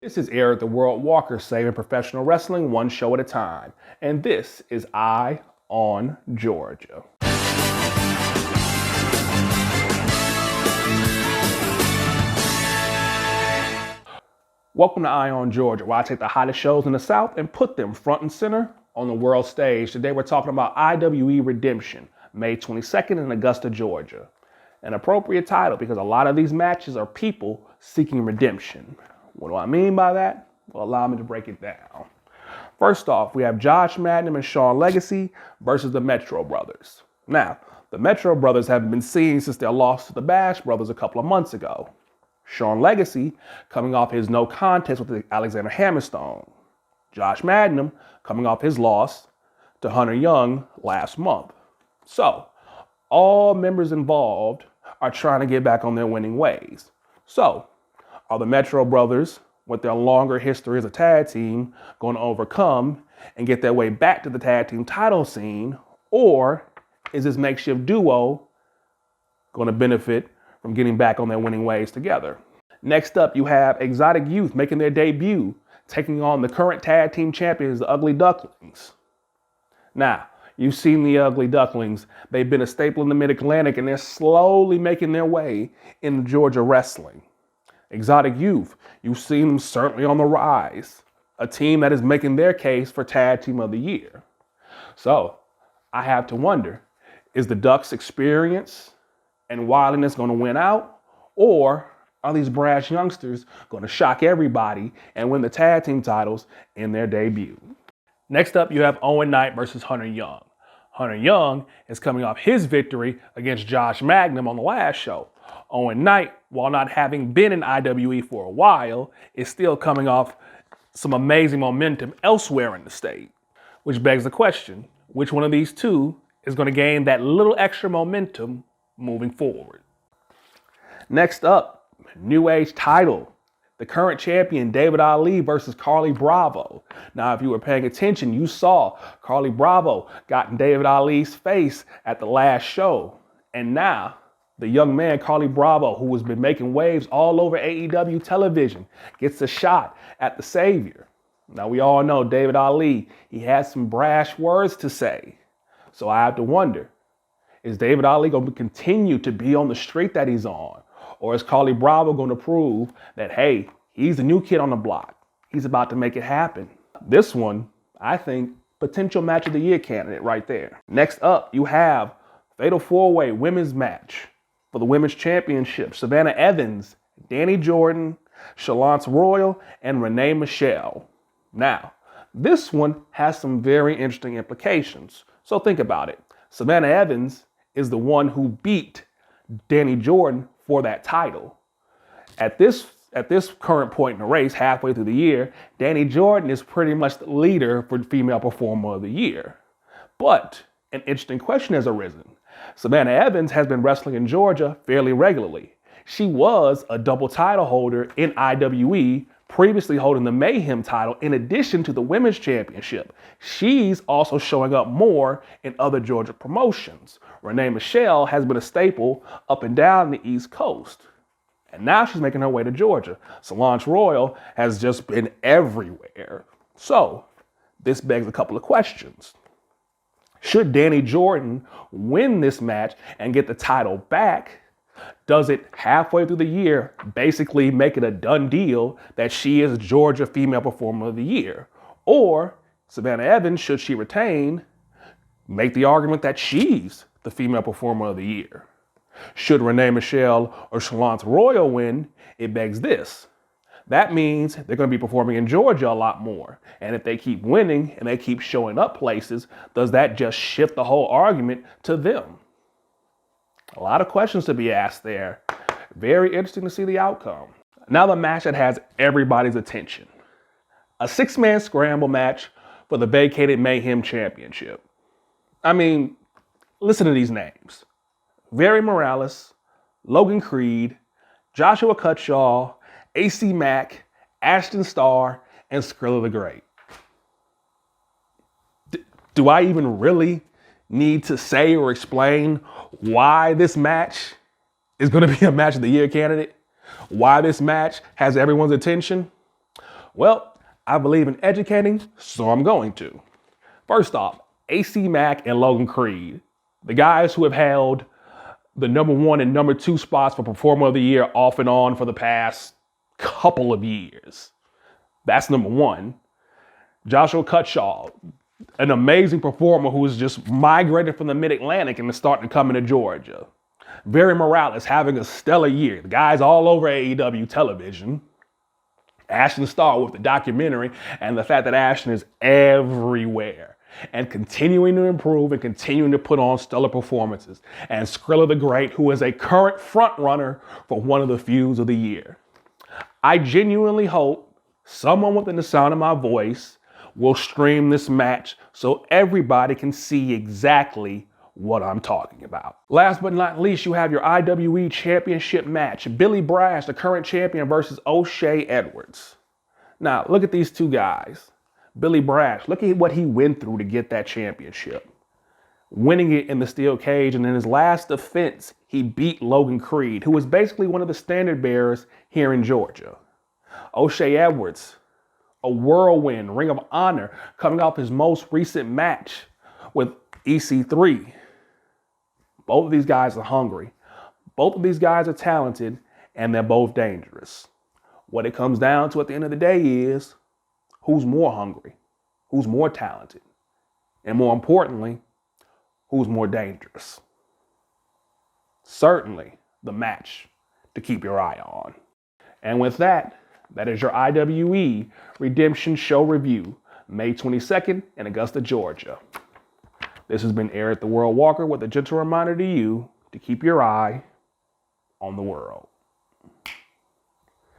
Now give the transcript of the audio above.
This is Eric the World Walker, saving professional wrestling one show at a time. And this is Eye on Georgia. Welcome to Eye on Georgia, where I take the hottest shows in the South and put them front and center on the world stage. Today we're talking about IWE Redemption, May 22nd in Augusta, Georgia. An appropriate title because a lot of these matches are people seeking redemption. What do I mean by that? Well, allow me to break it down. First off, we have Josh Madden and Sean Legacy versus the Metro Brothers. Now, the Metro Brothers have been seen since their loss to the Bash Brothers a couple of months ago. Sean Legacy coming off his no contest with Alexander Hammerstone. Josh Madden coming off his loss to Hunter Young last month. So, all members involved are trying to get back on their winning ways. So, are the Metro Brothers, with their longer history as a tag team, going to overcome and get their way back to the tag team title scene? Or is this makeshift duo going to benefit from getting back on their winning ways together? Next up, you have Exotic Youth making their debut, taking on the current tag team champions, the Ugly Ducklings. Now, you've seen the Ugly Ducklings. They've been a staple in the Mid-Atlantic, and they're slowly making their way into Georgia wrestling. Exotic Youth, you've seen them certainly on the rise, a team that is making their case for Tag Team of the Year. So, I have to wonder, is the Ducks' experience and wildness going to win out? Or are these brash youngsters going to shock everybody and win the tag team titles in their debut? Next up, you have Owen Knight versus Hunter Young. Hunter Young is coming off his victory against Josh Magnum on the last show. Owen Knight, while not having been in IWE for a while, is still coming off some amazing momentum elsewhere in the state. Which begs the question, which one of these two is going to gain that little extra momentum moving forward? Next up, New Age title. The current champion, David Ali versus Carly Bravo. Now, if you were paying attention, you saw Carly Bravo got in David Ali's face at the last show. And now, the young man, Carly Bravo, who has been making waves all over AEW television, gets a shot at the Savior. Now, we all know David Ali, he has some brash words to say. So I have to wonder, is David Ali going to continue to be on the streak that he's on? Or is Carly Bravo going to prove that, hey, he's the new kid on the block? He's about to make it happen. This one, I think, potential match of the year candidate right there. Next up, you have Fatal 4-Way Women's Match for the Women's Championship. Savannah Evans, Danny Jordan, Shalance Royal, and Renee Michelle. Now, this one has some very interesting implications. So think about it. Savannah Evans is the one who beat Danny Jordan for that title. At this current point in the race, halfway through the year, Danny Jordan is pretty much the leader for Female Performer of the Year. But an interesting question has arisen. Savannah Evans has been wrestling in Georgia fairly regularly. She was a double title holder in IWE, previously holding the Mayhem title in addition to the Women's Championship. She's also showing up more in other Georgia promotions. Renee Michelle has been a staple up and down the East Coast. And now she's making her way to Georgia. Shalance Royal has just been everywhere. So, this begs a couple of questions. Should Danny Jordan win this match and get the title back? Does it halfway through the year basically make it a done deal that she is Georgia Female Performer of the Year? Or Savannah Evans, should she retain, make the argument that she's the Female Performer of the Year? Should Renee Michelle or Shalance Royal win, it begs this. That means they're going to be performing in Georgia a lot more. And if they keep winning and they keep showing up places, does that just shift the whole argument to them? A lot of questions to be asked there. Very interesting to see the outcome. Now the match that has everybody's attention. A 6-man scramble match for the vacated Mayhem Championship. I mean, listen to these names. Very Morales, Logan Creed, Joshua Cutshaw, AC Mack, Ashton Starr, and Skrilla the Great. Do I even really need to say or explain why this match is going to be a match of the year candidate? Why this match has everyone's attention? Well, I believe in educating, so I'm going to. First off, AC Mack and Logan Creed, the guys who have held the #1 and #2 spots for Performer of the Year off and on for the past couple of years. That's number one. Joshua Cutshaw, an amazing performer who has just migrated from the Mid-Atlantic and is starting to come into Georgia. Very Morales having a stellar year. The guy's all over AEW television. Ashton Starr with the documentary and the fact that Ashton is everywhere and continuing to improve and continuing to put on stellar performances. And Skrilla the Great, who is a current front runner for one of the feuds of the year. I genuinely hope someone within the sound of my voice will stream this match so everybody can see exactly what I'm talking about. Last but not least, you have your IWE Championship match. Billy Brash, the current champion, versus O'Shea Edwards. Now, look at these two guys. Billy Brash, look at what he went through to get that championship. Winning it in the steel cage, and in his last defense, he beat Logan Creed, who was basically one of the standard bearers here in Georgia. O'Shea Edwards, a whirlwind, Ring of Honor, coming off his most recent match with EC3. Both of these guys are hungry. Both of these guys are talented, and they're both dangerous. What it comes down to at the end of the day is who's more hungry, who's more talented, and more importantly, who's more dangerous. Certainly the match to keep your eye on. And with that, that is your IWE Redemption Show review, May 22nd in Augusta, Georgia. This has been Eric the World Walker with a gentle reminder to you to keep your eye on the world.